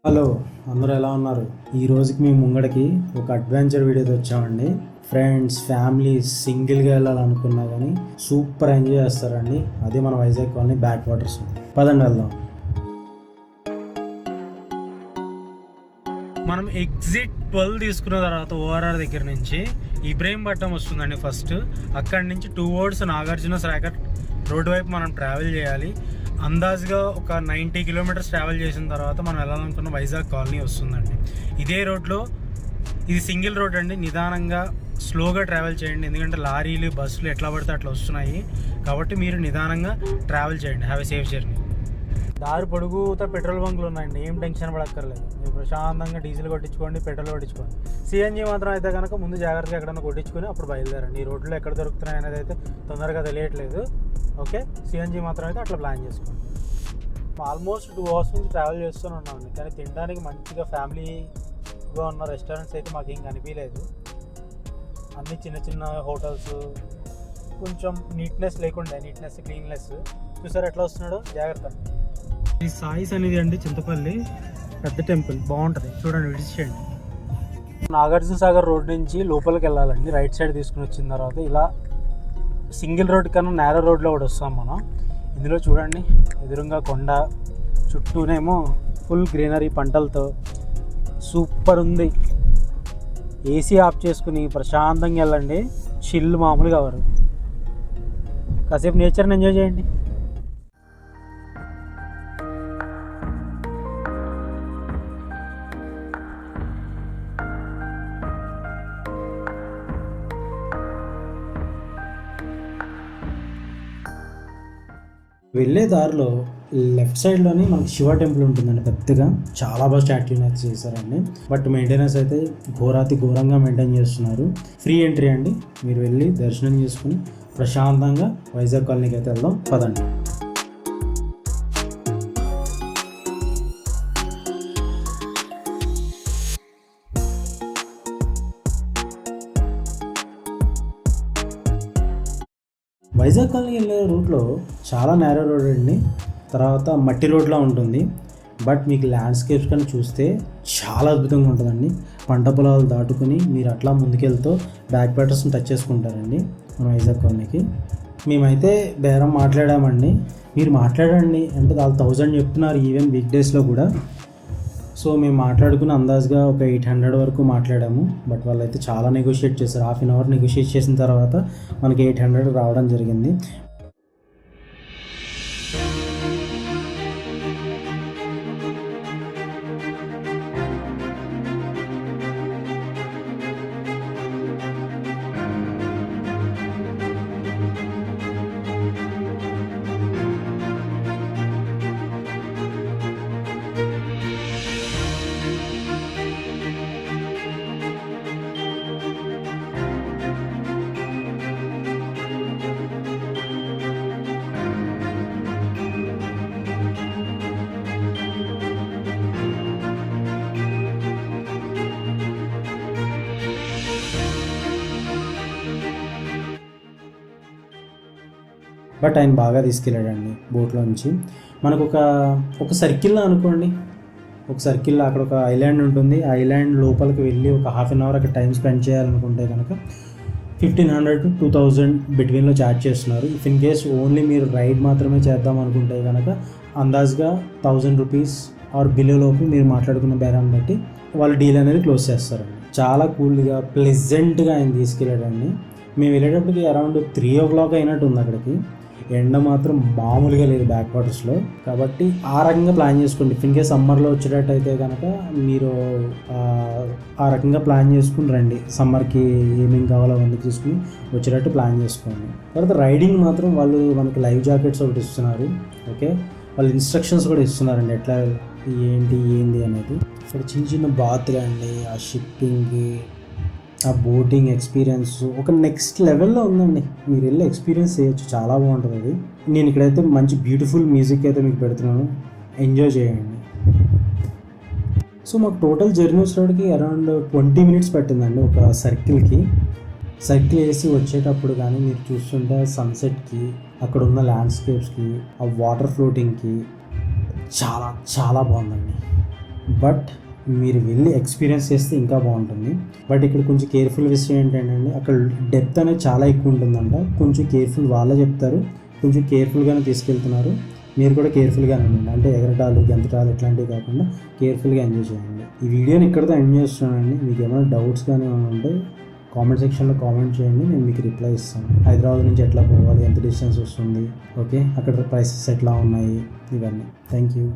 Hello, అందరూ ఎలా ఉన్నారు? ఈ రోజుకి మీ ముంగడికి ఒక అడ్వెంచర్ వీడియోతో వచ్చామండి. ఫ్రెండ్స్, ఫ్యామిలీ, సింగిల్గా వెళ్ళాలనుకున్నా కానీ సూపర్ ఎంజాయ్ చేస్తారండి. అదే మన వైజాగ్ కాలనీ బ్యాక్ వాటర్స్. పదండి వెళ్దాం. మనం ఎగ్జిట్ 12 తీసుకున్న తర్వాత ఓఆర్ఆర్ దగ్గర నుంచి ఇబ్రహీంపట్నం వస్తుందండి. ఫస్ట్ అక్కడి నుంచి టువర్డ్స్ నాగార్జున సాగర్ రోడ్డు వైపు మనం ట్రావెల్ చేయాలి. అందాజుగా ఒక 90 కిలోమీటర్స్ ట్రావెల్ చేసిన తర్వాత మనం వెళ్ళాలనుకున్న వైజాగ్ కాలనీ వస్తుందండి. ఇదే రోడ్లో ఇది సింగిల్ రోడ్ అండి. నిదానంగా స్లోగా ట్రావెల్ చేయండి, ఎందుకంటే లారీలు బస్సులు ఎట్లా పడితే అట్లా వస్తున్నాయి. కాబట్టి మీరు నిదానంగా ట్రావెల్ చేయండి. Have a safe journey. దారి పొడుగుతా పెట్రోల్ బంకులు ఉన్నాయండి. ఏం టెన్షన్ పడక్కర్లేదు. మీరు ప్రశాంతంగా డీజిల్ కొట్టించుకోండి, పెట్రోల్ కొట్టించుకోండి. సిఎన్జి మాత్రం అయితే కనుక ముందు జాగ్రత్తగా ఎక్కడన్నా కొట్టించుకొని అప్పుడు బయలుదేరండి. ఈ రోడ్లో ఎక్కడ దొరుకుతున్నాయి అనేది అయితే తొందరగా తెలియట్లేదు. ఓకే, సిఎన్జి మాత్రం అయితే అట్లా ప్లాన్ చేసుకోండి. ఆల్మోస్ట్ 2 అవర్స్ నుంచి ట్రావెల్ చేస్తూనే ఉన్నామండి, కానీ తినడానికి మంచిగా ఫ్యామిలీగా ఉన్న రెస్టారెంట్స్ అయితే మాకు ఏం కనిపించలేదు. అన్నీ చిన్న చిన్న హోటల్స్, కొంచెం నీట్నెస్ లేకుండా, నీట్నెస్ క్లీన్లెస్. చూసారు ఎట్లా వస్తున్నాడో, జాగ్రత్త. ఈ సాయిస్ అనేది అండి చింతపల్లి పెద్ద టెంపుల్, బాగుంటుంది, చూడండి, విజిట్ చేయండి. నాగార్జున సాగర్ రోడ్ నుంచి లోపలికి వెళ్ళాలండి. రైట్ సైడ్ తీసుకుని వచ్చిన తర్వాత ఇలా సింగిల్ రోడ్ కన్నా నేరో రోడ్లో కూడా వస్తాం మనం. ఇందులో చూడండి, ఎదురుగా కొండ, చుట్టూనేమో ఫుల్ గ్రీనరీ పంటలతో సూపర్ ఉంది. ఏసీ ఆఫ్ చేసుకుని ప్రశాంతంగా వెళ్ళండి. చిల్లు మామూలుగా అవరు. కాసేపు నేచర్ని ఎంజాయ్ చేయండి. వెళ్ళే దారిలో లెఫ్ట్ సైడ్లోని మనకి శివ టెంపుల్ ఉంటుందండి. పెద్దగా చాలా బాగా స్టాట్యూనైజ్ చేశారండి. బట్ మెయింటెనెన్స్ అయితే ఘోరంగా మెయింటైన్ చేస్తున్నారు. ఫ్రీ ఎంట్రీ అండి. మీరు వెళ్ళి దర్శనం చేసుకుని ప్రశాంతంగా వైజాగ్ కాలనీకి అయితే వెళ్దాం. పదండి. వైజాగ్ కాలనీ వెళ్ళే రూట్లో చాలా నేరో రోడ్ అండి. తర్వాత మట్టి రోడ్లా ఉంటుంది. బట్ మీకు ల్యాండ్స్కేప్స్ కానీ చూస్తే చాలా అద్భుతంగా ఉంటుందండి. పంట పొలాలు దాటుకుని మీరు అట్లా ముందుకెళ్తూ బ్యాక్ వాటర్స్ని టచ్ చేసుకుంటారండి మన వైజాగ్ కాలనీకి. మేమైతే బేరం మాట్లాడామండి. మీరు మాట్లాడండి అంటే వాళ్ళు 1000 చెప్తున్నారు ఈవెన్ వీక్ డేస్లో కూడా. సో మేము మాట్లాడుకుని అందాజుగా ఒక 800 వరకు మాట్లాడాము. బట్ వాళ్ళైతే చాలా నెగోషియేట్ చేశారు. హాఫ్ అన్ అవర్ నెగోషియేట్ చేసిన తర్వాత మనకి 800 రావడం జరిగింది. బట్ ఆయన బాగా తీసుకెళ్ళాడండి బోట్లోంచి. మనకు ఒక సర్కిల్లో అనుకోండి, ఒక సర్కిల్లో అక్కడ ఒక ఐలాండ్ ఉంటుంది. ఆ ఐలాండ్ లోపలికి వెళ్ళి ఒక హాఫ్ అన్ అవర్ అక్కడ టైం స్పెండ్ చేయాలనుకుంటే కనుక 1500 to 2000 బిట్వీన్లో ఛార్జ్ చేస్తున్నారు. ఇఫ్ ఇన్ కేస్ ఓన్లీ మీరు రైడ్ మాత్రమే చేద్దాం అనుకుంటే కనుక అందాజుగా 1000 రూపీస్ ఆర్ బిలోలోపు మీరు మాట్లాడుకున్న బేరాన్ని బట్టి వాళ్ళు డీల్ అనేది క్లోజ్ చేస్తారండి. చాలా కూల్గా ప్లెజెంట్గా ఆయన తీసుకెళ్ళాడండి. మేము వెళ్ళేటప్పటికి అరౌండ్ 3 o'clock అయినట్టు ఉంది అక్కడికి. ఎండ మాత్రం మామూలుగా లేదు బ్యాక్ వాటర్స్లో. కాబట్టి ఆ రకంగా ప్లాన్ చేసుకోండి. ఇఫ్ ఇన్ కేస్ సమ్మర్లో వచ్చేటట్టయితే కనుక మీరు ఆ రకంగా ప్లాన్ చేసుకుని రండి. సమ్మర్కి ఏమేమి కావాలో అవన్నీ తీసుకుని వచ్చేటట్టు ప్లాన్ చేసుకోండి. తర్వాత రైడింగ్ మాత్రం వాళ్ళు మనకి లైవ్ జాకెట్స్ ఒకటి ఇస్తున్నారు. ఓకే, వాళ్ళు ఇన్స్ట్రక్షన్స్ కూడా ఇస్తున్నారండి ఎట్లా ఏంది అనేది. ఇక్కడ చిన్న చిన్న బాత్లు అండి, ఆ షిప్పింగ్, ఆ బోటింగ్ ఎక్స్పీరియన్స్ ఒక నెక్స్ట్ లెవెల్లో ఉందండి. మీరు వెళ్ళి ఎక్స్పీరియన్స్ చేయొచ్చు, చాలా బాగుంటుంది అది. నేను ఇక్కడైతే మంచి బ్యూటిఫుల్ మ్యూజిక్ అయితే మీకు పెడుతున్నాను, ఎంజాయ్ చేయండి. సో మాకు టోటల్ జర్నీ వచ్చేటప్పటికి అరౌండ్ 20 minutes పట్టిందండి ఒక సర్కిల్ వేసి వచ్చేటప్పుడు. కానీ మీరు చూస్తుంటే సన్సెట్కి, అక్కడ ఉన్న ల్యాండ్స్కేప్స్కి, ఆ వాటర్ ఫ్లోటింగ్కి చాలా చాలా బాగుందండి. బట్ మీరు వెళ్ళి ఎక్స్పీరియన్స్ చేస్తే ఇంకా బాగుంటుంది. బట్ ఇక్కడ కొంచెం కేర్ఫుల్ విషయం ఏంటంటే అక్కడ డెప్త్ అనేది చాలా ఎక్కువ ఉంటుందంట. కొంచెం కేర్ఫుల్ వాళ్ళే చెప్తారు, కొంచెం కేర్ఫుల్గానే తీసుకెళ్తున్నారు. మీరు కూడా కేర్ఫుల్గానే ఉండండి. అంటే ఎగరటాలు గెంతటాలు ఇట్లాంటివి కాకుండా కేర్ఫుల్గా ఎంజాయ్ చేయండి. ఈ వీడియోని ఇక్కడితో ఎండ్ చేస్తున్నానండి. మీకు ఏమైనా డౌట్స్ కానీ ఏమైనా ఉంటే కామెంట్ సెక్షన్లో కామెంట్ చేయండి, నేను మీకు రిప్లై ఇస్తాను. హైదరాబాద్ నుంచి ఎట్లా పోవాలి, ఎంత డిస్టెన్స్ వస్తుంది, ఓకే, అక్కడ ప్రైసెస్ ఎట్లా ఉన్నాయి, ఇవన్నీ. Thank you.